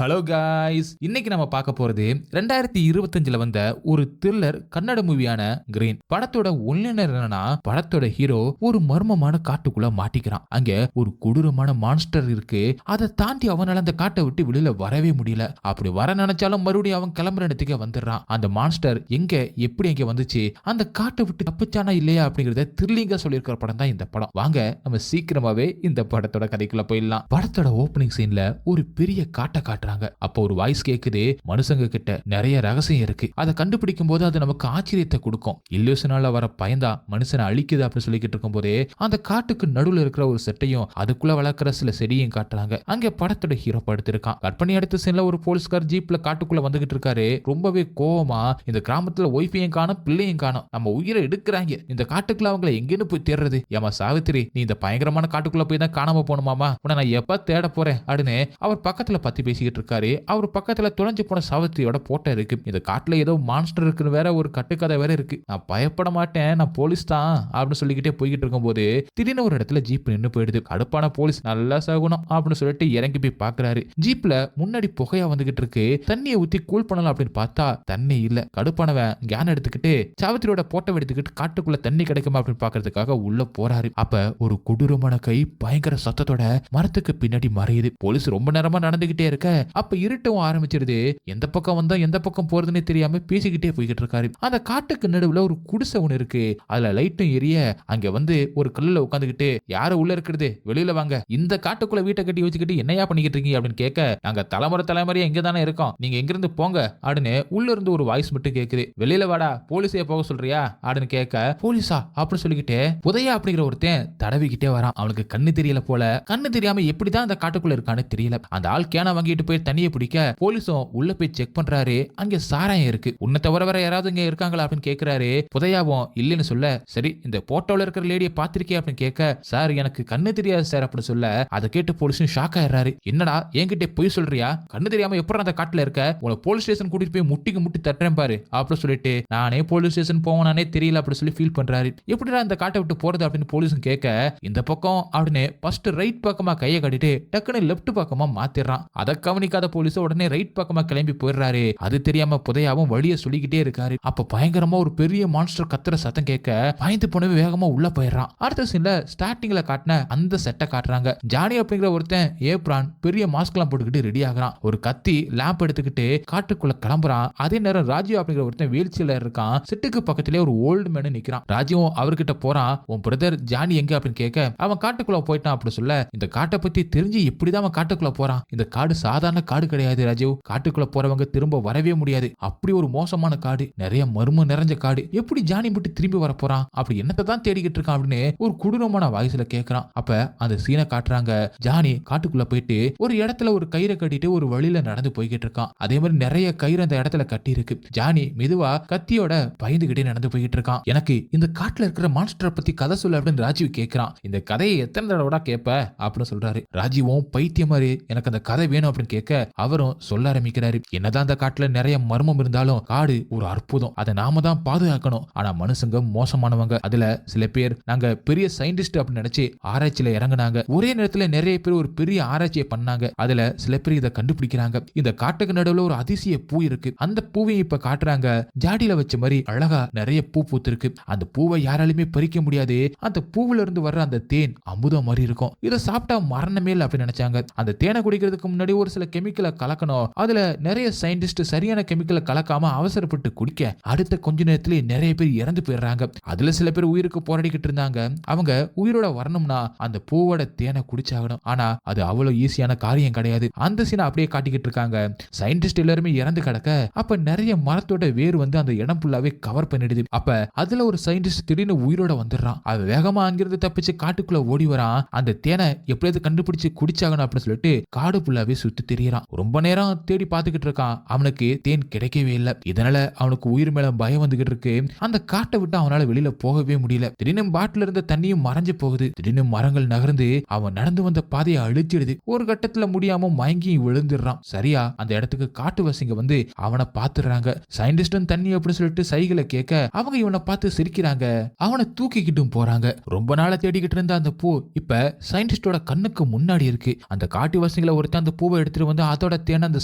Hello guys, இன்னைக்கு நம்ம பார்க்க போறது 2025ல வந்த ஒரு த்ரில்லர் கன்னட மூவியான கிரீன். படத்தோட ஒன்லைனர் என்னன்னா, படத்தோட ஹீரோ ஒரு மர்மமான காட்டுக்குள்ள மாட்டிக்கிறான். அங்க ஒரு கொடூரமான மான்ஸ்டர் இருக்கு. அதை தாண்டி அவனால அந்த காட்டை விட்டு வெளியில வரவே முடியல. அப்படி வர நினைச்சாலும் மறுபடியும் அவன் கிளம்புற இடத்துக்கு வந்துடுறான். அந்த மான்ஸ்டர் எங்க எப்படி எங்க வந்துச்சு, அந்த காட்டை விட்டு தப்பிச்சானா இல்லையா அப்படிங்கறத த்ரில்லிங்கா சொல்லியிருக்கிற படம் தான் இந்த படம். வாங்க நம்ம சீக்கிரமாவே இந்த படத்தோட கதைக்குள்ள போயிடலாம். படத்தோட ஓப்பனிங் சீன்ல ஒரு பெரிய காட்டை காட்டுறாங்க. அப்போ ஒரு வாய்ஸ் கேக்குது, மனுஷங்க கிட்ட நிறைய ரகசியம் இருக்கு, அதை கண்டுபிடிக்கும் போது அது நமக்கு ஆச்சரியத்தை கொடுக்கும். இல்லூஷனால வர பயந்தா மனுஷனை அழிக்குது அப்படின்னு சொல்லிக்கிட்டு இருக்கும் போதே அந்த காட்டுக்கு நடுவுல இருக்கிற ஒரு செட்டையும் அதுக்குள்ள வளர்க்கிற சில செடியும் காட்டுறாங்க. அங்க படத்தோட ஹீரோ படுத்திருக்கான். கற்பனை அடுத்த சீன்ல ஒரு போலீஸ்கார் ஜீப்ல காட்டுக்குள்ள வந்துகிட்டு இருக்காரு. ரொம்பவே கோவமா, இந்த கிராமத்துல ஒய்ஃபையும் காணும் பிள்ளையும் காணும், நம்ம உயிரை எடுக்கிறாங்க, இந்த காட்டுக்குள்ள அவங்களை எங்கன்னு போய் தேடுறது? ஏமா சாவித்திரி, நீ இந்த பயங்கரமான காட்டுக்குள்ள போய் தான் காணாம போகணுமாமா, உன்னை நான் எப்ப தேட போறேன் அப்படின்னு அவர் பக்கத்துல பத்தி பேசிக்கிட்டு இருக்காரு. அவர் பக்கத்துல தொலைஞ்சு போன சாவித்திரியோட போட்டோ இருக்கு. இந்த காட்டுல ஏதோ மான்ஸ்டர் இருக்குன்னு வேற ஒரு கட்டுக்கதை வேற இருக்கு. நான் பயப்பட மாட்டேன், நான் போலீஸ் தான் அப்படின்னு சொல்லிக்கிட்டே போய்கிட்டு இருக்கும் போது திடீர்னு ஒரு இடத்துல ஜீப் நின்று போயிடுது. கடுப்பான போலீஸ் நல்லா சகுனம் அப்படின்னு சொல்லிட்டு இறங்கி போய் பாக்குறாரு. ஜீப்ல முன்னாடி புகையா வந்துகிட்டு இருக்கு. தண்ணியை ஊத்தி கூல் பண்ணலாம் அப்படின்னு பார்த்தா தண்ணி இல்ல. கடுப்பானவன் கேன் எடுத்துக்கிட்டு சாவித்திரியோட போட்டோ எடுத்துக்கிட்டு காட்டுக்குள்ள தண்ணி கிடைக்குமா அப்படின்னு பாக்குறதுக்காக உள்ள போறாரு. அப்ப ஒரு கொடூரமான கை பயங்கர சத்தத்தோட மரத்துக்கு பின்னாடி மறையுது. போலீஸ் ரொம்ப நேரமா நடந்துகிட்டே இருக்க அப்ப இருட்டவும் ஆரம்பிச்சிருது. எந்த பக்கம் வந்தா எந்த பக்கம் போறதுன்னு தெரியாம பேசிக்கிட்டே போய்கிட்டு இருக்காரு. அந்த காட்டுக்கு நடுவுல ஒரு குடிசை ஒண்ணு இருக்கு. அதுல லைட்டும் எரிய அங்க வந்து ஒரு கல்லுல உட்காந்துக்கிட்டு, யார உள்ள இருக்கிறது, வெளியில வாங்க, இந்த காட்டுக்குள்ள வீட்டை கட்டி வச்சுக்கிட்டு என்னையா பண்ணிக்கிட்டு இருக்கீங்க அப்படின்னு கேட்க, நாங்க தலைமுறையா இங்க தானே இருக்கோம், நீங்க எங்க இருந்து போங்க அப்படின்னு உள்ள இருந்து ஒரு வாய்ஸ் மட்டும் கேக்குது. வெளியில வாடா, போலீஸே போக சொல்றியா அப்படின்னு கேட்க, போலீஸா அப்படின்னு சொல்லிக்கிட்டே புதையா அப்படிங்கிற ஒருத்தன் தடவிக்கிட்டே வரான். அவனுக்கு கண்ணு தெரியல போல. கண்ணு தெரியாம எப்படிதான் அந்த காட்டுக்குள்ள இருக்கான்னு தெரியல. அந்த ஆள் கேன வாங்கிட்டு போய் தண்ணியை பிடிக்க போலீஸும் உள்ள போய் செக் பண்றாரு. அங்க சாராயம் இருக்கு. உன்னை தவிர வேற யாராவது இங்க இருக்காங்களா அப்படின்னு கேக்குறாரு. புதையாவும் இல்லன்னு சொல்ல, சரி இந்த போட்டோல இருக்கிற லேடியை பாத்திருக்கே அப்படின்னு கேட்க, சார் எனக்கு கண்ணு தெரியாது சார் அப்படின்னு சொல்ல, அதை கேட்டு போலீஸும் ஷாக் ஆயிடுறாரு. என்னடா என்கிட்ட போய் சொல்றியா, கண்ணு தெரியாம எப்படி அந்த காட்டுல இருக்க, உங்களை போலீஸ் ஸ்டேஷன் கூட்டிட்டு போய் முட்டிக்கு முட்டி தட்டுறேன் பாரு அப்படின்னு சொல்லிட்டு, நானே போலீஸ் ஸ்டேஷன் போவானே தெரியல அப்படின்னு சொல்லி ஃபீல் பண்றாரு. எப்படிடா இந்த காட்டை விட்டு போறது அப்படின்னு போலீஸும் கேட்க, இந்த பக்கம் அப்படின்னு ஃபர்ஸ்ட் ரைட் பக்கமா கையை கட்டிட்டு டக்குன்னு லெப்ட் பக்கமா மாத்திடுறான். அதை கவனிக்காத போலீஸ் உடனே ரைட் பக்கமா கிளம்பி போயிடுறாரு. அது தெரியாம புதையாவும் வழிய சொல்லிக்கிட்டே இருக்காரு. அப்ப பயங்கரமா ஒரு பெரிய மான்ஸ்டர் கத்துற சத்தம் கேட்க பயந்து போனவே வேகமா உள்ள போயிடுறான். அடுத்த சீன்ல ஸ்டார்டிங்ல காட்டின அந்த செட்டை காட்டுறாங்க. ஜானி அப்படிங்கிற ஒருத்தன் ஏப்ரான் பெரிய மாஸ்க் எல்லாம் போட்டுக்கிட்டு ரெடி ஆகுறான். ஒரு கத்தி லேம்ப் எடுத்துக்கிட்டு காட்டுக்குள்ள கிளம்புறான். அதே நேரம் ராஜீவ் அப்படிங்கிற ஒருத்தன் வீழ்ச்சியில இருக்கான். செட்டுக்கு பக்கத்திலே ஒரு ஓல்டு மேனு நிக்கிறான். ராஜீவும் அவர்கிட்ட போறான். உன் பிரதர் ஜானி எங்க அப்படின்னு கேட்க, அவன் காட்டுக்குள்ள போயிட்டான் அப்படி சொல்ல, இந்த காட்டை பத்தி தெரிஞ்சு எப்படிதான் அவன் காட்டுக்குள்ள போறான், இந்த காடு சாதாரண காடு கிடையாது ராஜீவ், காட்டுக்குள்ள போறவங்க திரும்ப வரவே முடியாது, அப்படி ஒரு மோசமான காடு, நிறைய மர்மம் நிறைஞ்ச காடு, எப்படி ஜானி மட்டும் திரும்பி வர போறான், அப்படி என்னத்தை தான் தேடிக்கிட்டு இருக்கான் அப்படின்னு ஒரு கொடூரமான வாய்ஸ்ல கேட்கறான். அப்ப அந்த சீனை காட்டுறாங்க. ஜானி காட்டுக்குள்ள போயிட்டு ஒரு இடத்துல ஒரு கயிறை கட்டிட்டு ஒரு வழியில நடந்து போய்கிட்டு இருக்கான். அதே மாதிரி நிறைய கயிறு அந்த இடத்துல கட்டி இருக்கு. ஜானி மெதுவா கத்தியோட பயந்துகிட்டே நடந்து போய்கிட்டு இருக்கான். எனக்கு இந்த காட்டுல இருக்கிற மான்ஸ்டரை பத்தி கதை சொல்லு அப்படின்னு ராஜீவ் கேட்கிறான். இந்த கதையை எத்தனை தடவை கேட்ப அப்படின்னு சொல்றாரு. ராஜீவும் பைத்தியம் மாதிரி எனக்கு அந்த கதை வேணும் அப்படின்னு கேட்க, அவரும் சொல்ல ஆரம்பிக்கிறாரு. என்னதான் அந்த காட்டுல நிறைய மர்மம் இருந்தாலும் காடு ஒரு அற்புதம், அதை நாம தான் பாதுகாக்கணும். ஆனா மனுஷங்க மோசமானவங்க. அதுல சில பேர் நாங்க பெரிய சயின்டிஸ்ட் அப்படின்னு நினைச்சு ஆராய்ச்சியில இறங்குனாங்க. ஒரே நேரத்துல நிறைய பேர் ஒரு பெரிய ஆராய்ச்சியை பண்ணாங்க. அதுல சில பேர் இதை கண்டுபிடிக்கிறாங்க. இந்த காட்டுக்கு நடுவுல ஒரு அதிசய பூ இருக்கு. அந்த பூவையும் இப்ப காட்டுறாங்க. ஜாடியில வச்ச மாதிரி அழகா நிறைய பூ பூத்திருக்கு. அந்த பூவை யாராலுமே பறிக்க முடியாது. அந்த பூவுல இருந்து வர்ற அந்த தேன் அமுதம் மாதிரி இருக்கும். இதை சாப்பிட்டா மரணமே இல்லை அப்படின்னு நினைச்சாங்க. அந்த தேனை குடிக்கிறதுக்கு முன்னாடி ஒரு சில கெமிக்கலை கலக்கணும். அதுல நிறைய சயின்டிஸ்ட் சரியான கெமிக்கலை கலக்காம அவசரப்பட்டு குடிக்க அடுத்த கொஞ்ச நேரத்திலே நிறைய பேர் இறந்து போயிடுறாங்க. அதுல சில பேர் உயிருக்கு போராடிக்கிட்டு இருந்தாங்க. அவங்க உயிரோட வரணும்னா அந்த பூவோட தேனை குடிச்சாகணும். ஆனா அது அவ்வளவு ஈஸியான காரியம் கிடையாது. அந்த சீனை அப்படியே காட்டிக்கிட்டு இருக்காங்க. சயின்டிஸ்ட் எல்லாருமே இறந்து கிடக்க அப்ப நிறைய மரத்தோட வேர் வந்து அந்த இடம் ஃபுல்லாவே கவர் பண்ணிடுது. அப்ப அதுல ஒரு சயின்டிஸ்ட் திடீர்னு உயிரோட வந்துடுறான். அவன் வேகமா அங்கிருந்து தப்பிச்சு காட்டுக்குள்ள ஓடி வரான். அந்த தேனை எப்படியாவது கண்டுபிடிச்சு குடிச்சாகணும் அப்படின்னு சொல்லிட்டு காடு ஃபுல்லாவே சுத்தி தெரியறான். ரொம்ப நேரம் தேடி பார்த்துக்கிட்டு இருக்கான். அவனுக்கு தேன் கிடைக்கவே இல்லை. இதனால அவனுக்கு உயிர் மேல பயம் வந்துகிட்டு இருக்கு. அந்த காட்டை விட்டு அவனால வெளியில போகவே முடியல. திடீர்னு பாட்டில இருந்த தண்ணியும் மறைஞ்சு போகுது. திடீர்னு மரங்கள் நகர்ந்து அவன் நடந்து வந்த பாதையை அழிச்சிடுது. ஒரு கட்டத்துல முடியாம மயங்கி விழுந்துடுறான். சரியா அந்த இடத்துக்கு காட்டுவாசிங்க வந்து அவனை பாத்துறாங்க. சயின்டிஸ்டும் தண்ணி அப்படின்னு சொல்லிட்டு சைகளை கேட்க அவங்க இவனை பார்த்து சிரிக்கிறாங்க. அவனை தூக்கிக்கிட்டும் போறாங்க. ரொம்ப நாள தேடிக்கிட்டு இருந்த அந்த பூ இப்ப சயின்டிஸ்டோட கண்ணுக்கு முன்னாடி இருக்கு. அந்த காட்டுவாசிகளை ஒருத்தன் அந்த பூவை எடுத்துட்டு எடுத்துட்டு வந்து அதோட தேனை அந்த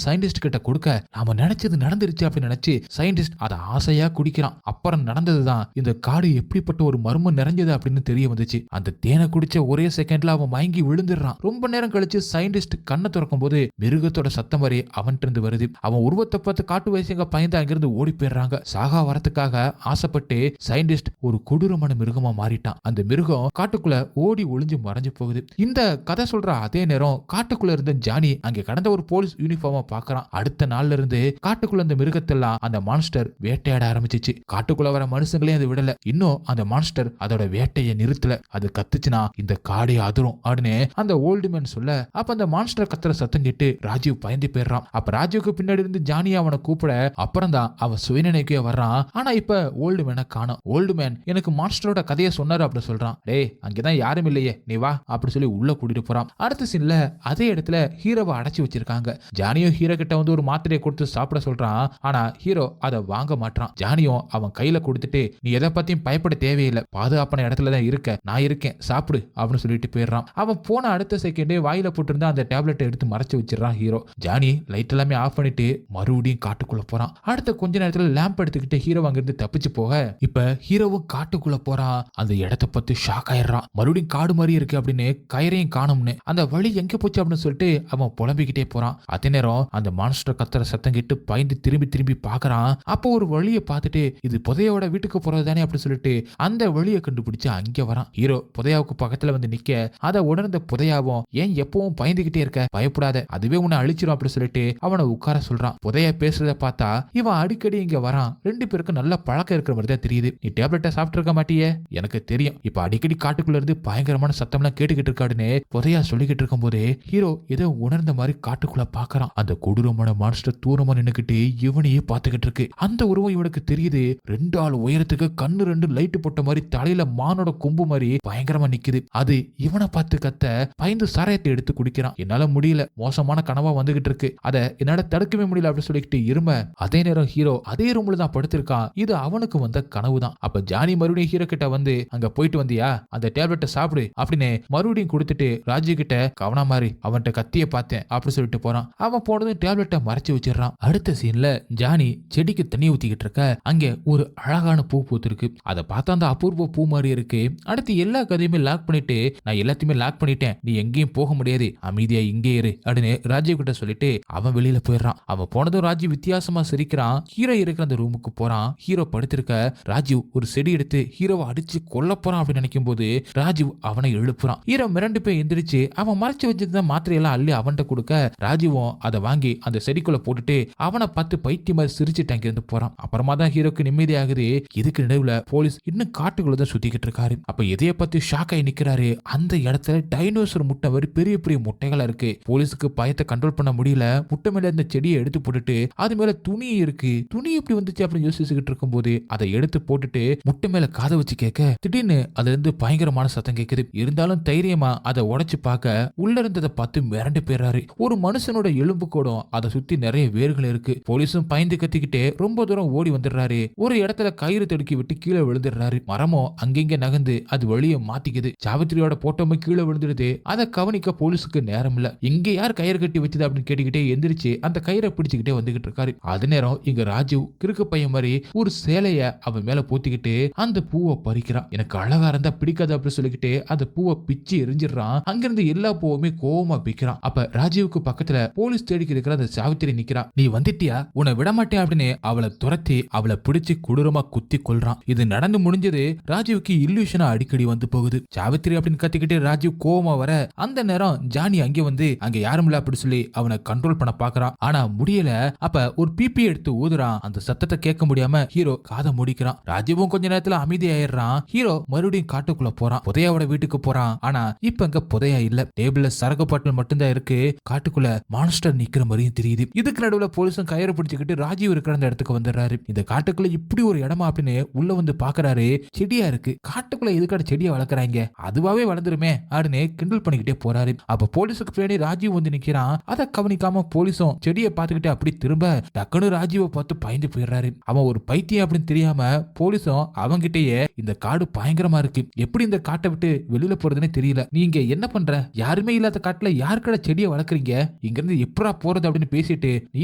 சயின்டிஸ்ட் கிட்ட கொடுக்க நாம நினைச்சது நடந்துருச்சு அப்படின்னு நினைச்சு சயின்டிஸ்ட் அதை ஆசையா குடிக்கிறான். அப்புறம் நடந்ததுதான் இந்த காடு எப்படிப்பட்ட ஒரு மர்மம் நிறைஞ்சது அப்படின்னு தெரிய வந்துச்சு. அந்த தேனை குடிச்ச ஒரே செகண்ட்ல அவன் மயங்கி விழுந்துடுறான். ரொம்ப நேரம் கழிச்சு சயின்டிஸ்ட் கண்ணை திறக்கும் போது மிருகத்தோட சத்தம் வரை அவன் இருந்து வருது. அவன் உருவத்தை பார்த்து காட்டு வயசுங்க பயந்து அங்கிருந்து ஓடி போயிடுறாங்க. சாகா வரத்துக்காக ஆசைப்பட்டு சயின்டிஸ்ட் ஒரு கொடூரமான மிருகமா மாறிட்டான். அந்த மிருகம் காட்டுக்குள்ள ஓடி ஒளிஞ்சு மறைஞ்சு போகுது. இந்த கதை சொல்ற அதே நேரம் காட்டுக்குள்ள இருந்த ஜானி அங்க கடந்த ஒரு போலீஸ் யூனிஃபார்மா பாக்குறான். அடுத்த நாள்ல இருந்து காட்டுக்குள்ள இந்த மிருகத்தெல்லாம் அந்த மான்ஸ்டர் வேட்டையாட ஆரம்பிச்சிச்சு. காட்டுக்குள்ள வர மனுஷங்களே அது விடல. இன்னும் அந்த மான்ஸ்டர் அதோட வேட்டையை நிறுத்தல. அது கத்துச்சுன்னா இந்த காடே அதிரும் அப்படின்னு அந்த ஓல்டு மேன் சொல்ல, அப்ப அந்த மான்ஸ்டர் கத்துற சத்தம் கேட்டு ராஜீவ் பயந்து போயிடுறான். அப்ப ராஜீவுக்கு பின்னாடி இருந்து ஜானி அவனை கூப்பிட அப்புறம் தான் அவன் சுயநினைக்கே வர்றான். ஆனா இப்ப ஓல்டு மேனை காணோம். ஓல்டு மேன் எனக்கு மான்ஸ்டரோட கதையை சொன்னாரு அப்படின்னு சொல்றான். டேய் அங்கதான் யாரும் இல்லையே, நீ வா அப்படி சொல்லி உள்ள கூட்டிட்டு போறான். அடுத்த சீன்ல அதே இடத்துல ஹீரோவை அடைச்சு வச்சிருக்காங்க. ஜானியும் ஹீரோ கிட்ட வந்து ஒரு மாத்திரையை கொடுத்து சாப்பிட சொல்றான். ஆனா ஹீரோ அதை வாங்க மாட்டான். ஜானியும் அவன் கையில கொடுத்துட்டு நீ எதை பத்தியும் பயப்பட தேவையில்லை, பாதுகாப்பான இடத்துல தான் இருக்க, நான் இருக்கேன், சாப்பிடு அப்படின்னு சொல்லிட்டு போயிடுறான். அவன் போன அடுத்த செகண்டே வாயில போட்டிருந்தா அந்த டேப்லெட்டை எடுத்து மறைச்சு வச்சிடறான் ஹீரோ. ஜானி லைட் எல்லாமே ஆஃப் பண்ணிட்டு மறுபடியும் காட்டுக்குள்ள போறான். அடுத்த கொஞ்ச நேரத்துல லேம்ப் எடுத்துக்கிட்டு ஹீரோ அங்கிருந்து தப்பிச்சு போக இப்ப ஹீரோவும் காட்டுக்குள்ள போறான். அந்த இடத்தை பத்தி ஷாக் ஆயிடுறான். மறுபடியும் காடு மாதிரி இருக்கு அப்படின்னு கயிறையும் காணும்னு அந்த வழி எங்க போச்சு அப்படின்னு சொல்லிட்டு அவன் புலம்பிக்கிட்டே போறான். அதே நேரம் அந்த மான்ஸ்டர் கத்துற சத்தம் கேட்டு பயந்து திரும்பி திரும்பி பாக்குறான். அப்போ ஒரு வழியை பார்த்துட்டு இது புதையோட வீட்டுக்கு போறது தானே அப்படின்னு சொல்லிட்டு அந்த வழியை கண்டுபிடிச்சு அங்க வரான். ஹீரோ புதையாவுக்கு பக்கத்துல வந்து நிக்க அதை உணர்ந்த புதையாவும் ஏன் எப்பவும் பயந்துகிட்டே இருக்க, பயப்படாத, அதுவே உன்னை அழிச்சிரும் அப்படின்னு சொல்லிட்டு அவனை உட்கார சொல்றான். புதைய பேசுறத பார்த்தா இவன் அடிக்கடி இங்க வரான். ரெண்டு பேருக்கும் நல்ல பழக்கம் இருக்கிற மாதிரி தான் தெரியுது. நீ டேப்லெட்டை சாப்பிட்டு இருக்க மாட்டியே, எனக்கு தெரியும், இப்ப அடிக்கடி காட்டுக்குள்ள இருந்து பயங்கரமான சத்தம்லாம் கேட்டுக்கிட்டு இருக்காடுன்னு புதையா சொல்லிக்கிட்டு இருக்கும் போதே ஹீரோ ஏதோ உணர்ந்த மாதிரி காட்டுக்குள்ள பாக்குறான். அந்த கொடூரமான மான்ஸ்டர் தூரமா நின்னுக்கிட்டு இவனையே பார்த்துக்கிட்டு இருக்கு. அந்த உருவம் இவனுக்கு தெரியுது. 2 ஆள் உயரத்துக்கு கண்ணு 2 லைட் போட்ட மாதிரி தலையில மானோட கொம்பு மாதிரி பயங்கரமா நிக்குது. அது இவனை பார்த்து கத்த பயந்து சாராயத்தை எடுத்து குடிக்கிறான். என்னால முடியல, மோசமான கனவா வந்துகிட்டு இருக்கு, அதை என்னால தடுக்கவே முடியல அப்படின்னு சொல்லிக்கிட்டு இரும அதே நேரம் ஹீரோ அதே ரூம்ல தான் படுத்திருக்கான். இது அவனுக்கு வந்த கனவு தான். அப்ப ஜானி மறுபடியும் ஹீரோ கிட்ட வந்து அங்க போயிட்டு வந்தியா, அந்த டேப்லெட்டை சாப்பிடு அப்படின்னு மறுபடியும் கொடுத்துட்டு ராஜி கிட்ட கவனா மாதிரி அவன்கிட்ட கத்திய பார்த்தேன் அப்படி சொல்லிட்டு போறான். அவன் போனதும் டேப்லெட்டை மறைச்சு வச்சிடறான். அடுத்த சீன்ல ஜானி செடிக்கு தண்ணி ஊத்திக்கிட்டு இருக்க அங்க ஒரு அழகான பூ பூத்திருக்கு. அதை பார்த்தா அந்த அபூர்வ பூ மாதிரி இருக்கு. அடுத்து எல்லா கதையுமே லாக் பண்ணிட்டு நான் எல்லாத்தையுமே லாக் பண்ணிட்டேன், நீ எங்கேயும் போக முடியாது, அமைதியா இங்கே இரு அப்படின்னு ராஜீவ் கிட்ட சொல்லிட்டு அவன் வெளியில போயிடுறான். அவன் போனதும் ராஜீவ் வித்தியாசமா சிரிக்கிறான். ஹீரோ இருக்கிற அந்த ரூமுக்கு போறான். ஹீரோ படுத்திருக்க ராஜீவ் ஒரு செடி எடுத்து ஹீரோவை அடிச்சு கொல்ல போறான் அப்படின்னு நினைக்கும் போது ராஜீவ் அவனை எழுப்புறான். ஹீரோ மிரண்டு போய் எந்திரிச்சு அவன் மறைச்சு வச்சிருந்த மாத்திரையெல்லாம் அள்ளி அவன்கிட்ட கொடுக்க ராஜீவும் அதை வாங்கி அந்த செடிக்குள்ள போட்டுட்டு அவனை பார்த்து பைத்தியம் மாதிரி சிரிச்சுட்டு அங்கிருந்து போறான். அப்புறமா தான் ஹீரோக்கு நிம்மதி ஆகுது. இதுக்கு நடுவுல போலீஸ் இன்னும் காட்டுக்குள்ளதான் சுத்திக்கிட்டு இருக்காரு. அப்ப எதைய பத்தி ஷாக் ஆகி நிக்கிறாரு. அந்த இடத்துல டைனோசர் முட்டை மாதிரி பெரிய பெரிய முட்டைகளா இருக்கு. போலீஸுக்கு பயத்தை கண்ட்ரோல் பண்ண முடியல. முட்டை மேல இந்த செடியை எடுத்து போட்டுட்டு அது மேல துணி இருக்கு. துணி எப்படி வந்துச்சு அப்படின்னு யோசிச்சுக்கிட்டு இருக்கும் போது அதை எடுத்து போட்டுட்டு முட்டை மேல காதை வச்சு கேட்க திடீர்னு அதுல இருந்து பயங்கரமான சத்தம் கேட்குது. இருந்தாலும் தைரியமா அதை உடைச்சு பார்க்க உள்ள இருந்ததை பார்த்து மிரண்டு போயிடுறாரு. ஒரு மனுஷனோட எலும்பு கூடம் அதை சுத்தி நிறைய வேர்கள் இருக்கு. போலீஸும் பயந்து கத்திக்கிட்டே ரொம்ப தூரம் ஓடி வந்துடுறாரு. ஒரு இடத்துல கயிறு தடுக்கி விட்டு கீழே விழுந்துடுறாரு. மரமும் அங்கங்க நகர்ந்து அது வழியை மாத்திக்குது. சாவித்திரியோட போட்டோமே கீழே விழுந்துடுது. அதை கவனிக்க போலீஸுக்கு நேரம் இல்ல. இங்க யார் கயிறு கட்டி வச்சது அப்படின்னு கேட்டுக்கிட்டே எந்திரிச்சு அந்த கயிறை பிடிச்சுக்கிட்டே வந்துகிட்டு இருக்காரு. அது நேரம் இங்க ராஜீவ் கிறுக்கு பையன் மாதிரி ஒரு சேலைய அவன் மேல போத்திக்கிட்டு அந்த பூவை பறிக்கிறான். எனக்கு அழகா இருந்தா பிடிக்காது அப்படின்னு சொல்லிக்கிட்டு அந்த பூவை பிச்சு எரிஞ்சிடறான். அங்கிருந்து எல்லா பூவுமே கோவமா பிக்கிறான். அப்ப ராஜீவுக்கு பக்கத்துல போலீஸ் தேடிக்கு இருக்கிற அந்த சாவித்திரி நிக்கிறா. நீ வந்துட்டியா, உன்னை விட மாட்டேன் அப்படின்னு அவளை துரத்தி அவளை பிடிச்சு கொடூரமா குத்தி கொல்றான். இது நடந்து முடிஞ்சது. ராஜீவுக்கு இல்லூஷனா அடிக்கடி வந்து போகுது. சாவித்திரி அப்படின்னு கத்திக்கிட்டு ராஜீவ் கோவமா வர அந்த நேரம் ஜானி அங்கே வந்து அங்க யாரும் இல்ல அப்படி சொல்லி அவனை கண்ட்ரோல் பண்ண பாக்குறான். ஆனா முடியல. அப்ப ஒரு பிபி எடுத்து ஊதுறான். அந்த சத்தத்தை கேட்க முடியாம ஹீரோ காதை முடிக்கிறான். ராஜீவும் கொஞ்ச நேரத்துல அமைதியாயிடுறான். ஹீரோ மறுபடியும் காட்டுக்குள்ள போறான். புதையாவோட வீட்டுக்கு போறான். ஆனா இப்ப அங்க புதையா இல்ல. டேபிள்ல சரக்கு பாட்டில் மட்டும்தான் இருக்கு. காட்டுக்குள்ள மான்ஸ்டர் நிக்கிற மாதிரியும் தெரியுது. இதுக்கு நடுவுல போலீஸும் கயிறு பிடிச்சுக்கிட்டு ராஜீவ் இருக்கிற அந்த இடத்துக்கு வந்துடுறாரு. இந்த காட்டுக்குள்ள இப்படி ஒரு இடமா அப்படின்னு உள்ள வந்து பாக்குறாரு. செடியா இருக்கு. காட்டுக்குள்ள எதுக்காட செடியை வளர்க்குறாங்க, அதுவாவே வளர்ந்துருமே அப்படின்னு கிண்டல் பண்ணிக்கிட்டே போறாரு. அப்ப போலீஸுக்கு பின்னாடி ராஜீவ் வந்து நிக்கிறான். அதை கவனிக்காம போலீஸும் செடியை பார்த்துக்கிட்டு அப்படி திரும்ப டக்குனு ராஜீவை பார்த்து பயந்து போயிடுறாரு. அவன் ஒரு பைத்தியம் அப்படின்னு தெரியாம போலீஸும் அவங்கிட்டயே இந்த காடு பயங்கரமா இருக்கு, எப்படி இந்த காட்டை விட்டு வெளியில போறதுன்னு தெரியல, நீங்க என்ன பண்ற, யாருமே இல்லாத காட்டுல யாருக்கட செடியை வளர்க்குறீங்க, இங்க இருந்து எப்படா போறது அப்படின்னு பேசிட்டு நீ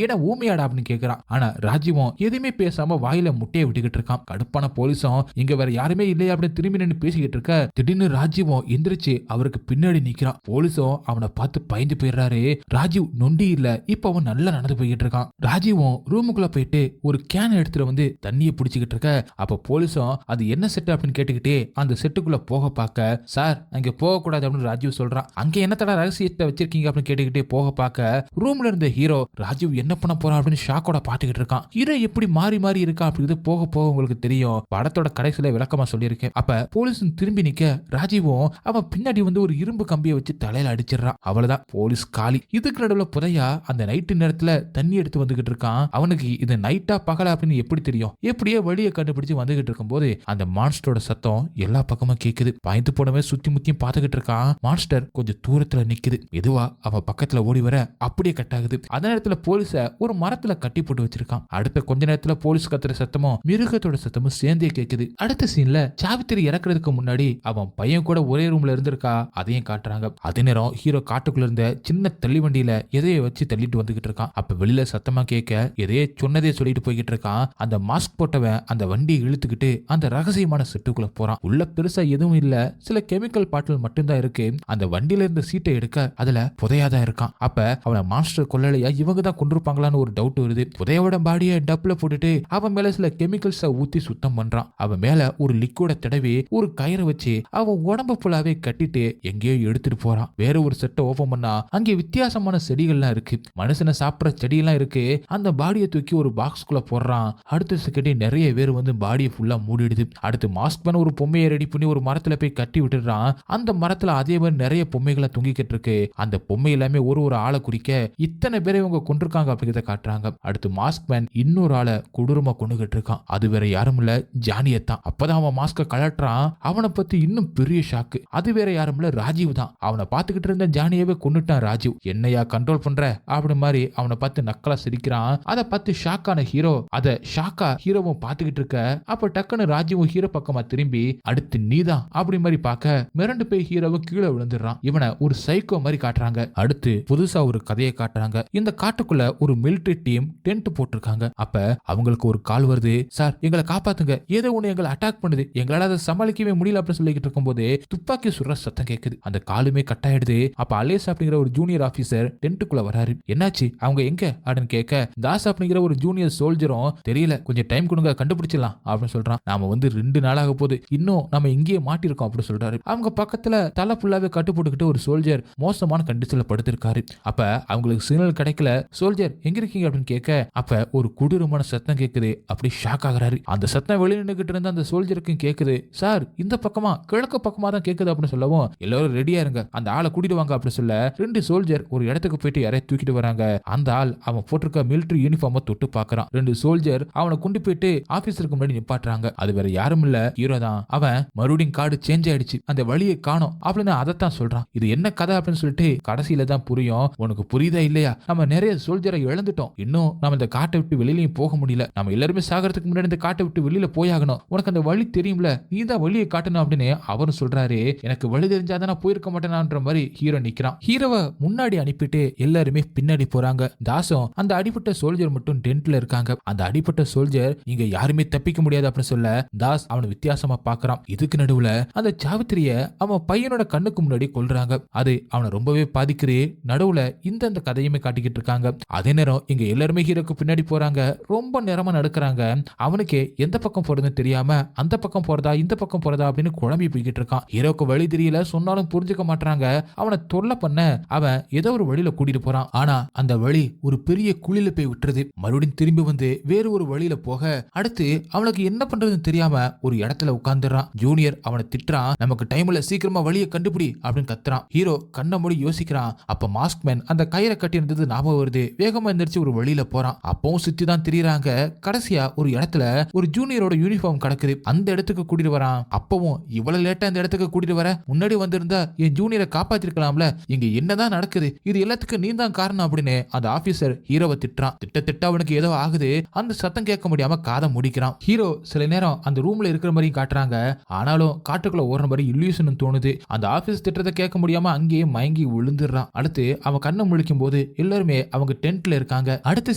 என்ன ஊமையாடா அப்படின்னு கேக்குறான். ஆனா ராஜீவும் எதுவுமே பேசாம வாயில முட்டையை விட்டுக்கிட்டு இருக்கான். கடுப்பான போலீஸும் இங்க வேற யாருமே இல்லையா அப்படின்னு திரும்பி நின்று பேசிக்கிட்டு இருக்க திடீர்னு ராஜீவும் எந்திரிச்சு அவருக்கு பின்னாடி நிக்கிறான். போலீஸும் அவனை பார்த்து பயந்து போயிடுறாரு. ராஜீவ் நொண்டி இல்ல, இப்ப அவன் நல்லா நடந்து போய்கிட்டு இருக்கான். ராஜீவும் ரூமுக்குள்ள போயிட்டு ஒரு கேன் எடுத்துட்டு வந்து தண்ணியை பிடிச்சிக்கிட்டு இருக்க அப்ப போலீஸும் அது என்ன செட் அப்படின்னு கேட்டுக்கிட்டே அந்த செட்டுக்குள்ள போக பார்க்க சார் அங்க போக கூடாது அப்படின்னு ராஜீவ் சொல்றான். அங்க என்னத்தடா ரகசியத்தை வச்சிருக்கீங்க அப்படின்னு கேட்டுக்கிட்டே போக பார்க்க ரூம்ல இருந்த ஹீரோ ராஜீவ் என்ன பண்ண போறான் அப்படின்னு ஷாக்கோட பாத்துக்கிட்டு இருக்கான். ஹீரோ எப்படி மாறி மாறி இருக்கா அப்படின்னு போக போக உங்களுக்கு தெரியும். படத்தோட கடைசியில விளக்கமா சொல்லியிருக்கேன். அப்ப போலீஸ் திரும்பி நிக்க ராஜீவும் அவன் பின்னாடி வந்து ஒரு இரும்பு கம்பியை வச்சு தலையில அடிச்சிடறான். அவ்வளவுதான், போலீஸ் காலி. இதுக்கு நடுவுல புதையா அந்த நைட்டு நேரத்துல தண்ணி எடுத்து வந்துகிட்டு இருக்கான். அவனுக்கு இது நைட்டா பகல அப்படின்னு எப்படி தெரியும்? எப்படியே வழியை கண்டுபிடிச்சு வந்துகிட்டு இருக்கும் போது அந்த மான்ஸ்டரோட சத்தம் எல்லா பக்கமும் கேக்குது. பயந்து போனவன் சுத்தி முத்தியும் பாத்துக்கிட்டு இருக்கான். மான்ஸ்டர் கொஞ்சம் தூரத்துல நிக்குது. மெதுவா அவன் பக்கத்துல ஓடி வர அப்படியே கட் ஆகுது. அந்த நேரத்துல போலீஸ ஒரு மரத்துல கட்டி போட்டு வச்சிருக்கான். அடுத்த கொஞ்ச நேரத்துல போலீஸ் கத்துற சத்தமும் மிருகத்தோட சத்தமும் சேர்ந்தே கேக்குது. அடுத்த சீன்ல சாவித்திரி இறக்குறதுக்கு முன்னாடி அவன் பையன் கூட ஒரே ரூம்ல இருந்திருக்கா, அதையும் காட்டுறாங்க. அதே நேரம் ஹீரோ காட்டுக்குள்ள இருந்த சின்ன தள்ளி வண்டியில எதைய வச்சு தள்ளிட்டு வந்துகிட்டு இருக்கான். அப்ப வெளியில சத்தமா கேட்க எதையே சொன்னதே சொல்லிட்டு போய்கிட்டு இருக்கான். அந்த மாஸ்க் போட்டவன் அந்த வண்டியை இழுத்துக்கிட்டு அந்த ரகசியமான செட்டுக்குள்ள போறான். உள்ள பெருசா எதுவும் இல்ல, சில கெமிக்கல் பாட்டில் மட்டும்தான் இருக்கு. அந்த வண்டியில இருந்த சீட்டை எடுக்க அதுல புதையாதான் இருக்கான். அப்ப அவனை மாஸ்டர் கொள்ளலையா இவங்க தான் கொண்டிருப்பாங்களான்னு ஒரு டவுட் வருது. புதையோட பாடியை டப்ல போட்டுட்டு அவன் மேல சில கெமிக்கல்ஸ ஊத்தி சுத்தம் பண்றான். அவன் மேல ஒரு லிக்விட தடவி ஒரு கயிறை வச்சு அவன் உடம்பு ஃபுல்லாவே கட்டிட்டு எங்கேயோ எடுத்துட்டு போறான். வேற ஒரு செட்டை ஓபன் பண்ணா அங்கே வித்தியாசமான செடிகள்லாம் இருக்கு. மனுஷனை சாப்பிட்ற செடியெல்லாம் இருக்கு. அந்த பாடியை தூக்கி ஒரு பாக்ஸ்குள்ள போடுறான். அடுத்த செகண்டே நிறைய பேர் வந்து பாடியை ஃபுல்லா மூடிடுது. அடுத்து மாஸ்க் பண்ண ஒரு பொம்மையை ரெடி பண்ணி ஒரு மரத்துல போய் கட்டி விட்டுறான். அந்த மரத்துல அதே மாதிரி நிறைய பொம்மைகளை தொங்கிக்கிட்டு இருக்கு. அந்த பொம்மை எல்லாமே ஒரு ஒரு ஆளை குறிக்க இத்தனை பேரை இவங்க கொண்டிருக்காங்க அப்படிங்கிறத காட்டுறாங்க. அடுத்து மாஸ்க் மேன் இன்னொரு ஆளை கொடூரமா கொண்டுகிட்டு இருக்கான். அது வேற யாரும் இல்ல, ஜானியத்தான். அப்பதான் அவன் மாஸ்க கலட்டுறான். அவனை பத்தி இன்னும் பெரிய ஷாக்கு. அது வேற யாரும் இல்ல, ராஜீவ் தான். அவனை பார்த்துக்கிட்டு இருந்த ஜானியவே கொண்டுட்டான் ராஜீவ். என்னையா கண்ட்ரோல் பண்ற அப்படி மாதிரி அவனை பார்த்து நக்கலா சிரிக்கிறான். அதை பார்த்து ஷாக்கான ஹீரோ அதை ஷாக்கா ஹீரோவும் பார்த்துக்கிட்டு இருக்க அப்ப டக்குன்னு ராஜீவும் ஹீரோ பக்கமா திரும்பி அடுத்து நீதான் அப்படி மாதிரி பார்க்க மிரண்டு போய் ஹீரோவும் கீழே விழுந்துடுறான். இவனை ஒரு சைக்கோ மாதிரி காட்டுறாங்க. அடுத்து புதுசா ஒரு கதையை காட்டுறாங்க. இந்த காட்டுக்குள்ள ஒரு மிலிட்டரி டீம் டென்ட் போட்டிருக்காங்க. அப்ப அவங்களுக்கு ஒரு கால் வருது. சார் எங்களை காப்பாத்துங்க, ஏதோ ஒண்ணு எங்களை அட்டாக் பண்ணுது, எங்களால அதை சமாளிக்கவே முடியல அப்படின்னு சொல்லிக்கிட்டு இருக்கும் போது துப்பாக்கி சுடுற சத்தம் கேக்குது. அந்த காலுமே கட் ஆயிடுது. அப்ப அலேஸ் அப்படிங்கிற ஒரு ஜூனியர் ஆபீசர் டென்ட்டுக்குள்ள வராரு. என்னாச்சு அவங்க எங்க அப்படின்னு கேட்க தாஸ் அப்படிங்கிற ஒரு ஜூனியர் சோல்ஜரும் தெரியல, கொஞ்சம் டைம் கொடுங்க கண்டுபிடிச்சிடலாம் அப்படின்னு சொல்றான். நாம வந்து 2 நாளாக போகுது, இன்னும் நம்ம இங்கேயே மாட்டிருக்கோம் அப்படின்னு சொல்றாரு. அவங்க பக்கத்துல தலை ஃபுல்லாவே கட்டு போட்டுக்கிட்டு ஒரு சோல்ஜர் மோசமான கண்டிஷன்ல படுத்திருக்காரு. அப்ப அவங்களுக்கு சிக்னல் கிடைக்கல. சோல்ஜர் எங்க இருக்கீங்க அப்படின்னு கேட்க அப்ப ஒரு கொடூரமான சத்தம் கேக்குது. அப்படி ஷாக் ஆகுறாரு. அந்த சத்தம் வெளியே நின்னுகிட்டு இருந்த அந்த சோல்ஜருக்கும் கேக்குது. சார் இந்த பக்கமா கிழக்கு பக்கமா தான் கேக்குது அப்படின்னு சொல்லவும் எல்லாரும் ரெடியா இருங்க, அந்த ஆளை கூட்டிட்டு வாங்க அப்படின்னு சொல்ல 2 சோல்ஜர் ஒரு இடத்துக்கு போயிட்டு யாரையும் தூக்கிட்டு வராங்க. அந்த ஆள் அவன் போட்டிருக்க மிலிட்டரி யூனிஃபார்மை தொட்டு பாக்குறான். 2 சோல்ஜர் அவனை கொண்டு போயிட்டு ஆபீஸருக்கு முன்னாடி நிப்பாட்டுறாங்க. அது வேற யாரும் இல்ல, ஹீரோ தான். அவன் மறுபடியும் கார்டு சேஞ்ச் ஆயிடுச்சு, அந்த வழியை காணோம் அப்படின்னு அதைத்தான் சொல்றான். இது என்ன கதை அப்படின்னு சொல்லிட்டு கடைசியில தான் புரியும். உனக்கு புரியுதா இல்லையா, நம்ம நிறைய சோல்ஜரை இழந்துட்டோம், இன்னும் நம்ம இந்த காட்டை விட்டு வெளியிலையும் போக முடியல, நம்ம எல்லாருமே சாகிறதுக்கு முன்னாடி இந்த காட்டை விட்டு வெளியில போயாகணும், உனக்கு அந்த வழி தெரியும்ல, நீ தான் வழியை காட்டணும் அப்படின்னு அவரும் சொல்றாரு. எனக்கு வழி தெரிஞ்சாதான் நான் போயிருக்க மாட்டேனான்ற மாதிரி ஹீரோ நிக்கிறான். ஹீரோவை முன்னாடி அனுப்பிட்டு எல்லாருமே பின்னாடி போறாங்க. தாசும் அந்த அடிப்பட்ட சோல்ஜர் மட்டும் டென்ட்ல இருக்காங்க. அந்த அடிப்பட்ட சோல்ஜர் இங்க யாருமே தப்பிக்க முடியாது அப்படின்னு சொல்ல தாஸ் அவனை வித்தியாசமா பாக்குறான். இதுக்கு நடுவுல அந்த சாவித்திரிய அவன் பையனோட கண்ணுக்கு முன்னாடி கொல்றாங்க. அது அவனை ரொம்பவே பாதிக்கிறே. நடுவுல இந்த கதையுமே காட்டிக்கிட்டு இருக்காங்க. அதே நேரம் இங்க எல்லாருமே ஹீரோக்கு பின்னாடி போறாங்க. ரொம்ப நேரமா நடக்கிறாங்க. அவனுக்கு எந்த பக்கம் போறதுன்னு தெரியாம அந்த பக்கம் போறதா இந்த பக்கம் போறதா அப்படின்னு குழம்பி போய்கிட்டு இருக்கான். ஹீரோக்கு வழி தெரியல, சொன்னாலும் புரிஞ்சுக்க மாட்டாங்க. அவனை தொல்லை பண்ண அவன் ஏதோ ஒரு வழியில கூட்டிட்டு போறான். ஆனா அந்த வழி ஒரு பெரிய குழியில போய் விட்டுறது. மறுபடியும் திரும்பி வந்து வேறு ஒரு வழியில போக அடுத்து அவனுக்கு என்ன பண்றதுன்னு தெரியாம ஒரு இடத்துல உட்கார்ந்துறான். ஜூனியர் அவனை திட்டுறான். நமக்கு டைம்ல சீக்கிரமா வழியை கண்டுபிடி அப்படின்னு கத்துறான். ஹீரோ கண்ண மூடி யோசிக்கிறான். அப்ப மாஸ்க் மேன் அந்த கயிறை கட்டி இருந்தது ஞாபகம் வருது. வேகமா எந்திரிச்சு ஒரு வழியில போறான். அப்பவும் சுத்தி தான் திரியறாங்க. கடைசியா ஒரு இடத்துல ஒரு ஜூனியரோட யூனிஃபார்ம் கிடக்குது. அந்த இடத்துக்கு கூட்டிட்டு வரான். அப்பவும் இவ்வளவு லேட்டா இந்த இடத்துக்கு கூட்டிட்டு வர, முன்னாடி வந்திருந்தா என் ஜூனியரை காப்பாத்திருக்கலாம்ல, இங்க என்னதான் நடக்குது, இது எல்லாத்துக்கும் நீ தான் காரணம் அப்படின்னு அந்த ஆபீசர் ஹீரோவை திட்டுறான். திட்ட அவனுக்கு ஏதோ ஆகுது. அந்த சத்தம் கேட்க முடியாம காதை முடிக்கிறான். ஹீரோ சில நேரம் அந்த ரூம்ல இருக்கிற மாதிரி காட்டுறாங்க. ஆனாலும் காட்டுக்குள்ள ஓடுற மாதிரி இல்லூஷன் தோணுது. அந்த ஆபீஸ் திட்டத்தை கேட்க முடியாம அங்கேயே மயங்கி விழுந்துடுறான். அடுத்து அவன் அவன் கண்ணை முழிக்கும் போது எல்லாருமே அவங்க டென்ட்ல இருக்காங்க. அடுத்த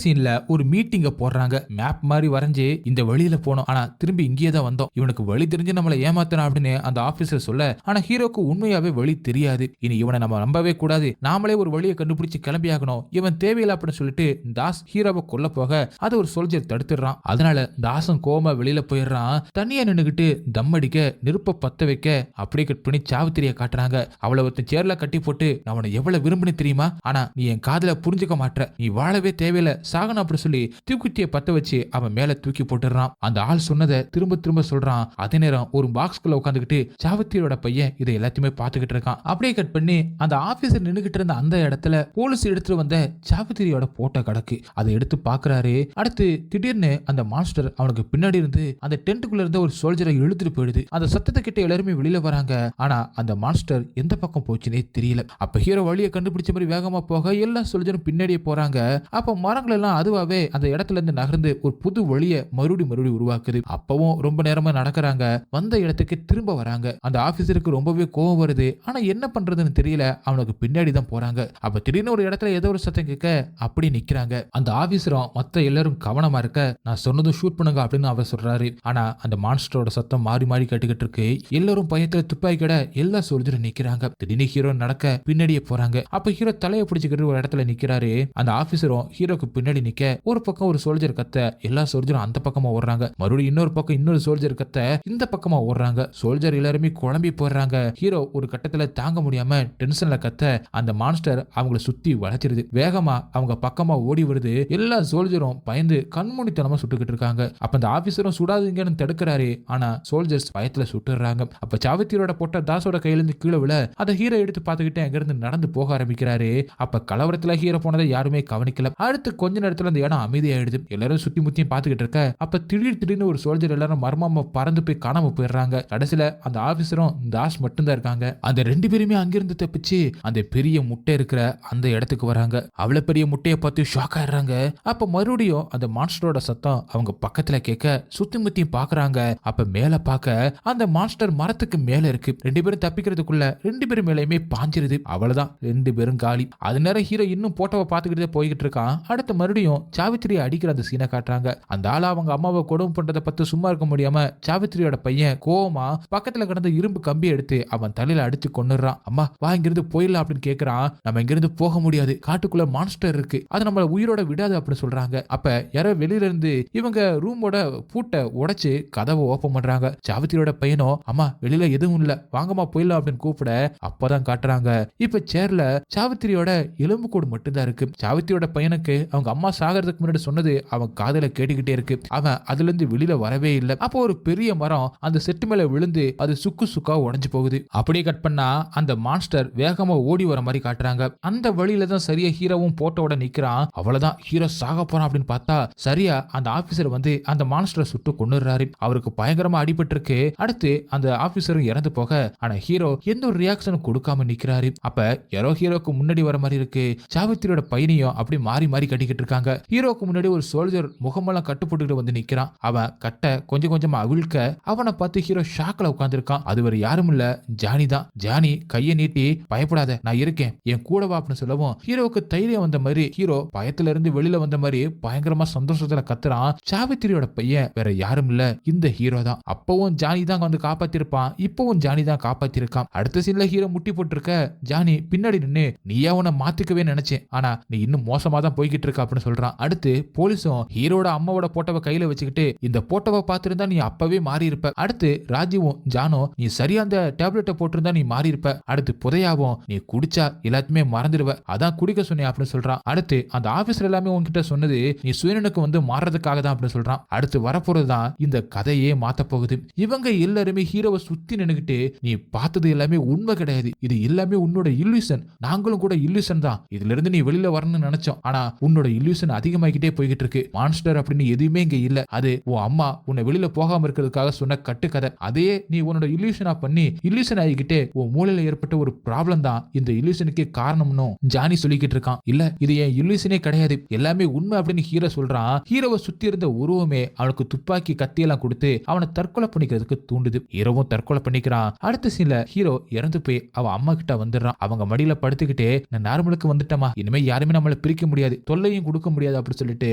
சீன்ல ஒரு மீட்டிங்க போடுறாங்க. மேப் மாதிரி வரைஞ்சு இந்த வழியில போனோம், ஆனா திரும்பி இங்கேயே தான் வந்தோம். இவனுக்கு வழி தெரிஞ்சு நம்மளை ஏமாத்தணும் அப்படின்னு அந்த ஆபீசர் சொல்ல, ஆனா ஹீரோக்கு உண்மையாவே வழி தெரியாது. இனி இவனை நம்ம நம்பவே கூடாது, நாமளே ஒரு வழியை கண்டுபிடிச்சு கிளம்பி ஆகணும், இவன் தேவையில்லை அப்படின்னு சொல்லிட்டு தாஸ் ஹீரோவை கொல்ல போக அதை ஒரு சோல்ஜர் தடுத்துடுறான். அதனால தாசன் கோமா வெளியில போயிடுறான். தனியா நின்னுகிட்டு தம் அடிக்க நெருப்ப பத்த வைக்க அப்படியே கட் பண்ணி சாவித்திரிய காட்டுறாங்க. அவளை ஒருத்தன் சேர்ல கட்டி போட்டு நான் அவனை எவ்வளவு விரும்பினு தெரியுமா, ஆனா நீ என் காதல புரிஞ்சுக்க மாட்ட, நீ வாழவே தேவையில்லை, சாகணும் அப்படி சொல்லி தூக்குத்திய பத்த வச்சு அவன் மேல தூக்கி போட்டுறான். அந்த ஆள் சொன்னதை திரும்ப திரும்ப சொல்றான். அதே நேரம் ஒரு பாக்ஸ்குள்ள உட்காந்துக்கிட்டு சாவித்திரியோட பையன் இதை எல்லாத்தையுமே பாத்துக்கிட்டு இருக்கான். அப்படியே கட் பண்ணி அந்த ஆபீசர் நின்னுகிட்டு இருந்த அந்த இடத்துல போலீஸ் எடுத்துட்டு வந்த சாவித்திரியோட போட்டோ கிடக்கு. அதை எடுத்து பாக்குறாரு. அடுத்து திடீர்னு அந்த மாஸ்டர் அவனுக்கு பின்னாடி இருந்து அந்த டென்ட்டுக்குள்ள இருந்த ஒரு சோல்ஜரை இழுத்துட்டு போயிடுது. அந்த சத்தத்தை கிட்ட எல்லாருமே வெளியில வராங்க. ஆனா அந்த மாஸ்டர் எந்த பக்கம் போச்சுன்னே தெரியல. அப்ப ஹீரோ வழியை கண்டுபிடிச்ச மாதிரி வேகமா போக எல்லா சோல்ஜரும் பின்னாடியே போறாங்க. அப்ப மரங்கள் எல்லாம் அதுவாவே அந்த இடத்துல இருந்து நகர்ந்து ஒரு புது வழியை மறுபடி உருவாக்குது. அப்பவும் ரொம்ப நேரமா நடக்கிறாங்க. வந்த இடத்துக்கு திரும்ப வராங்க. அந்த ஆபீசருக்கு ரொம்பவே கோவம் வருது. ஆனா என்ன பண்றதுன்னு தெரியல. அவனுக்கு பின்னாடி தான் போறாங்க. அப்ப திடீர்னு ஒரு இடத்துல ஏதோ ஒரு சத்தம் கேட்க அப்படி நிக்கிறாங்க. அந்த ஆபீசரும் மத்த எல்லாரும் கவனமா இருக்க, நான் சொன்னதும் ஷூட் பண்ணுங்க அப்படின்னு அவர் சொல்றாரு. ஆனா அந்த மான்ஸ்டரோட சத்தம் மாறி மாறி கேட்டுக்கிட்டு இருக்கு. எல்லாரும் பயத்துல துப்பாக்கி கிட எல்லா சோல்ஜரும் நிக்கிறாங்க. திடீர்னு ஹீரோ நடக்க பின்னாடியே போறாங்க. அப்ப ஹீரோ தலையை பிடிச்சிக்கிட்டு ஒரு இடத்துல நிக்கிறாரு. அந்த ஆபீசரும் ஹீரோக்கு பின்னாடி நிக்க ஒரு பக்கம் ஒரு சோல்ஜர் கத்த எல்லா சோல்ஜரும் அந்த பக்கமா ஓடுறாங்க. மறுபடியும் இன்னொரு பக்கம் இன்னொரு சோல்ஜர் கத்த இந்த பக்கமா ஓடுறாங்க. சோல்ஜர் எல்லாருமே குழம்பி போடுறாங்க. ஹீரோ ஒரு கட்டத்துல தாங்க முடியாம டென்ஷன்ல கத்த அந்த மான்ஸ்டர் அவங்களை சுத்தி வளைச்சிருது. வேகமா அவங்க பக்கமா ஓடி வருது. எல்லா சோல்ஜரும் பயந்து கண்மூடித்தனமா சுட்டுக்கிட்டு இருக்காங்க. அப்ப அந்த ஆபீசரும் சுடாதீங்கன்னு தடுக்கிறாரு. ஆனா சோல்ஜர்ஸ் பயத்துல சுட்டுறாங்க. அப்ப சாவித்திரியோட போட்ட தாசோட கையில இருந்து கீழே விழ அதை ஹீரோ எடுத்து பார்த்துக்கிட்டு அங்க இருந்து நடந்து போக ஆரம்பிக்கிறாரு. அப்ப கலவரத்துல ஹீரோ போனதை யாருமே கவனிக்கல. அடுத்து கொஞ்ச நேரத்துல அந்த இடம் அமைதியாயிடுது. எல்லாரும் சுத்தி முத்தியும் பாத்துக்கிட்டு இருக்க அப்ப திடீர்னு ஒரு சோல்ஜர் எல்லாரும் மர்மமா பறந்து போய் காணாம போயிடுறாங்க. கடைசியில அந்த ஆபீசரும் தாஸ் மட்டும் தான் இருக்காங்க. அந்த ரெண்டு பேருமே அங்கிருந்து தப்பிச்சு அந்த பெரிய முட்டை இருக்கிற அந்த இடத்துக்கு வராங்க. அவ்வளவு பெரிய முட்டையை பார்த்து ஷாக் ஆயிடுறாங்க. அப்ப மறுபடியும் அந்த மான்ஸ்டரோட சத்தம் அவங்க பக்கத்துல கேட்க சுத்தி முத்தியும் பாக்குறாங்க. அப்ப மேல பார்க்க அந்த மான்ஸ்டர் மரத்துக்கு மேல இருக்கு. ரெண்டு பேரும் தப்பிக்கிறதுக்குள்ள ரெண்டு பேரும் மேலயுமே பாஞ்சிருது. அவ்வளவுதான், ரெண்டு பேரும் காலி. அது நேரம் ஹீரோ இன்னும் போட்டோவை பாத்துக்கிட்டே போய்கிட்டு இருக்கான். அடுத்து மறுபடியும் சாவித்திரியை அடிக்கிற அந்த சீனை காட்டுறாங்க. அந்த ஆளா அவங்க அம்மாவை கொடுமை பண்றதை பத்தி சும்மா இருக்க முடியாம சாவித்திரியோட பையன் கோவமா பக்கத்துல கிடந்த இரும்பு கம்பி எடுத்து அவன் தலையில அடிச்சு கொன்னுறான். அம்மா வா இங்கிருந்து போயிடலாம் அப்படின்னு கேக்குறான். நம்ம இங்கிருந்து போக முடியாது, காட்டுக்குள்ள மான்ஸ்டர் இருக்கு, அது நம்மள உயிரோட விடாது அப்படின்னு சொல்றாங்க. அப்ப யாரோ வெளியில இருந்து இவங்க ரூமோட பூட்டை உடைச்சு கதவை ஓபன் பண்றாங்க. சாவித்திரியோட பையனோ அம்மா வெளியில எதுவும் இல்ல, வாங்கம்மா போயிடலாம் அப்படின்னு கூப்பிட அப்பதான் காட்டுறாங்க இப்ப சேர்ல சாவித்திரியோட எலும்பு கூடு மட்டும்தான் இருக்கு. சாவித்திரியோட பையனுக்கு அவங்க அம்மா சாகிறதுக்கு முன்னாடி சொன்னது அவன் காதல கேட்டுக்கிட்டே இருக்கு. அவன் அதுல இருந்து வெளியில வரவே இல்லை. அப்போ ஒரு பெரிய மரம் அந்த செட்டு மேல விழுந்து அது சுக்கு சுக்கா உடைஞ்சு போகுது. அப்படியே கட் பண்ணா அந்த மான்ஸ்டர் வேகமா ஓடி வர மாதிரி காட்டுறாங்க. அந்த வழியில தான் சரியா ஹீரோவும் போட்டோட நிக்கிறான். அவ்வளவுதான், ஹீரோ சாக போறான் அப்படின்னு பார்த்தா சரியா அந்த ஆபீசர் வந்து அந்த மான்ஸ்டரை சுட்டு கொன்னுறாரு. அவருக்கு பயங்கரமா அடிபட்டு இருக்கு. அடுத்து அந்த ஆபீசரும் இறந்து போக ஆனா ஹீரோ எந்த ஒரு ரியாக்ஷனும் கொடுக்காம நிக்கிறாரு. அப்ப யாரோ ஹீரோக்கு முன்னாடி வர மாதிரி இருக்கு. சாவித்திரியோட பையனையும் அப்படி மாறி மாறி கட்டிக்கிட்டு இருக்காங்க. ஹீரோக்கு முன்னாடி ஒரு சோல்ஜர் முகமெல்லாம் கட்டு போட்டுக்கிட்டு வந்து நிக்கிறான். அவன் கட்ட கொஞ்சம் கொஞ்சமா அவிழ்க்க அவனை பார்த்து ஹீரோ ஷாக்ல உட்கார்ந்திருக்கான். அது வேற யாரும் இல்ல, ஜானி தான். ஜானி கையை நீட்டி பயப்படாத நான் இருக்கேன், என் கூட வா அப்படின்னு சொல்லவும் ஹீரோவுக்கு தைரியம் வந்த மாதிரி ஹீரோ பயத்துல இருந்து வெளியில வந்த மாதிரி பயங்கரமா சந்தோஷத்துல கத்துறான். சாவித்திரியோட பையன் வேற யாரும் இல்ல, இந்த ஹீரோ தான். அப்பவும் ஜானி தான் வந்து காப்பாத்திருப்பான், இப்பவும் ஜானி தான் காப்பாத்திருக்கான். அடுத்த சீன்ல ஹீரோ முட்டி போட்டுருக்க ஜானி பின்னாடி நின்னு நீயா உன்னை மாத்திக்கவே நினைச்சேன், ஆனா நீ இன்னும் மோசமா தான் போய்கிட்டு இருக்க அப்படின்னு சொல்றான். அடுத்து போலீஸும் ஹீரோட அம்மாவோட போட்டோவை கையில வச்சுக்கிட்டு இந்த போட்டோவை பார்த்திருந்தா நீ அப்பவே மாறி இருப்ப. அடுத்து ராஜீவும் ஜானோ நீ சரியா அந்த டேப்லெட்டை போட்டிருந்தா நீ மாறி இருப்ப. அடுத்து புதையாவும் நீ குடிச்சா எல்லாத்தையுமே மறந்துடுவ, அதான் குடிக்க சொன்னேன் அப்படின்னு சொல்றான். அடுத்து அந்த ஆபீசர் எல்லாமே உன்கிட்ட சொன்னது நீ சுயனுக்கு வந்து மாறதுக்காக தான் அப்படின்னு சொல்றான். அடுத்து வரப்போறதுதான் இந்த கதையே மாத்த போகுது. இவங்க எல்லாருமே ஹீரோவை சுத்தி நின்னுகிட்டு நீ பார்த்தது எல்லாமே உண்மை கிடையாது, இது எல்லாமே உன்னோட இல்லூஷன், நாங்களும் கூட இல்லூஷன் தான், இதுல இருந்து நீ வெளியில வரணும்னு நினைச்சோம், ஆனா உன்னோட இல்லூஷன் அதிகமாகிட்டே போய்கிட்டு இருக்கு, மான்ஸ்டர் அப்படின்னு எதுவுமே இங்க இல்ல, அது உன் அம்மா உன்னை வெளியில போகாம இருக்கிறதுக்காக சொன்ன கட்டுக்கதை, அதையே நீ உன்னோட இல்லூஷனா பண்ணி இல்லூஷன் ஆகிக்கிட்டே உன் மூளையில ஏற்பட்ட ஒரு ப்ராப்ளம் தான் இந்த இல்லூஷனுக்கே காரணம்னு ஜானி சொல்லிக்கிட்டு இருக்கான். இல்ல இது என் இல்லூஷனே கிடையாது, எல்லாமே உண்மை அப்படின்னு ஹீரோ சொல்றான். ஹீரோவை சுத்தி இருந்த உருவமே அவனுக்கு துப்பாக்கி கத்தியெல்லாம் கொடுத்து அவனை தற்கொலை பண்ணிக்கிறதுக்கு தூண்டுது. ஹீரோவும் தற்கொலை பண்ணிக்கிறான். அடுத்த சீன்ல ஹீரோ இறந்து போய் அவன் அம்மா கிட்ட வந்துடுறான். அவங்க மடியில படுத்துக்கிட்டே நான் நார்மலுக்கு வந்துட்டமா, இனிமே யாருமே நம்மள பிரிக்க முடியாது, தொல்லையும் கொடுக்க முடியாது அப்படின்னு சொல்லிட்டு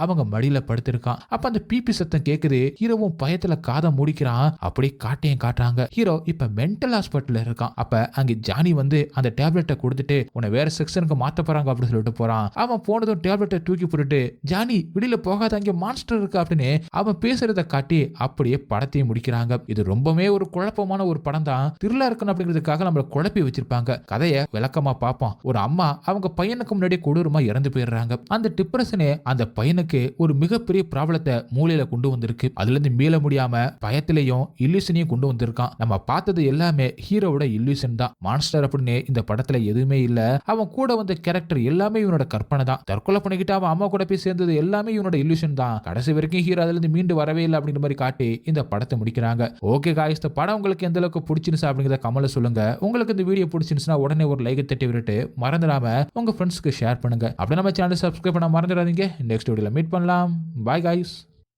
அவங்க மடியில படுத்திருக்கான். அப்ப அந்த பிபி சத்தம் கேக்குது. ஹீரோவும் பயத்துல காதை மூடிக்கிறான். அப்படியே காட்டையும் காட்டுறாங்க. ஹீரோ இப்ப மென்டல் ஹாஸ்பிட்டல்ல இருக்கான். அப்ப அங்க ஜானி வந்து அந்த டேப்லெட்டை கொடுத்துட்டு உன்னை வேற செக்ஷனுக்கு மாத்த போறாங்க அப்படின்னு சொல்லிட்டு போறான். அவன் போனதும் டேப்லெட்டை தூக்கி போட்டுட்டு ஜானி வெளியில போகாத, அங்க மான்ஸ்டர் இருக்கு அப்படின்னு அவன் பேசுறத காட்டி அப்படியே படத்தையும் முடிக்கிறாங்க. இது ரொம்பவே ஒரு குழப்பமான ஒரு படம் தான். த்ரில்லா இருக்கணும் அப்படிங்கிறதுக்காக நம்மள குழப்பி வச்சிருப்பாங்க. கதையை விளக்கமா பார்ப்போம். ஒரு அம்மா அவங்க பையனுக்கு முன்னாடி கொடூரமா இறந்து போயிடுறாங்க. அந்த டிப்ரெஷனே அந்த பையனுக்கு ஒரு மிகப்பெரிய ப்ராப்ளத்தை மூளையில கொண்டு வந்திருக்கு. அதுல இருந்து மீள முடியாம பயத்திலையும் இல்லூஷனையும் கொண்டு வந்திருக்கான். நம்ம பார்த்தது எல்லாமே ஹீரோவோட இல்லூஷன் தான். மான்ஸ்டர் அப்படின்னு இந்த படத்துல எதுவுமே இல்ல. அவன் கூட வந்த கேரக்டர் எல்லாமே இவனோட கற்பனை தான். தற்கொலை பண்ணிக்கிட்டு அவன் அம்மா கூட போய் சேர்ந்தது எல்லாமே இவனோட இல்லூஷன் தான். கடைசி வரைக்கும் ஹீரோ அதுல இருந்து மீண்டு வரவே இல்லை அப்படிங்கிற மாதிரி காட்டி இந்த படத்தை முடிக்கிறாங்க. ஓகே காய்ஸ், இந்த படம் உங்களுக்கு எந்த அளவுக்கு பிடிச்சிருந்துச்சு அப்படிங்கிறத கமெண்ட்ல சொல்லுங்க. உங்களுக்கு இந்த வீடியோ பிடிச்சிருந்துச்சுன்னா உடனே ஒரு லைக் தட்டி விட்டுட்டு மறந்துடாம உங்க ஃப்ரெண்ட்ஸ்க்கு ஷேர் பண்ணுங்க. அப்படியே நம்ம சேனலை சப்ஸ்கிரைப் பண்ண மறந்துடாதீங்க. நெக்ஸ்ட் வீடியோல மீட் பண்ணலாம். Bye guys.